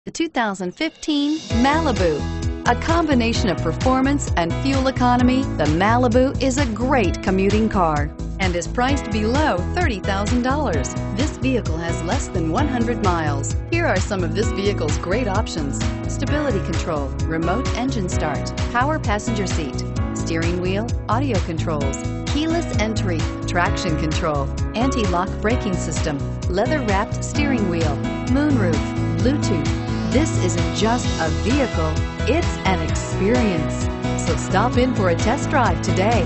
The 2015 Malibu. A combination of performance and fuel economy, the Malibu is a great commuting car and is priced below $30,000. This vehicle has less than 100 miles. Here are some of this vehicle's great options: stability control, remote engine start, power passenger seat, steering wheel audio controls, keyless entry, traction control, anti-lock braking system, leather-wrapped steering wheel, moonroof, Bluetooth. This isn't just a vehicle, it's an experience. So stop in for a test drive today.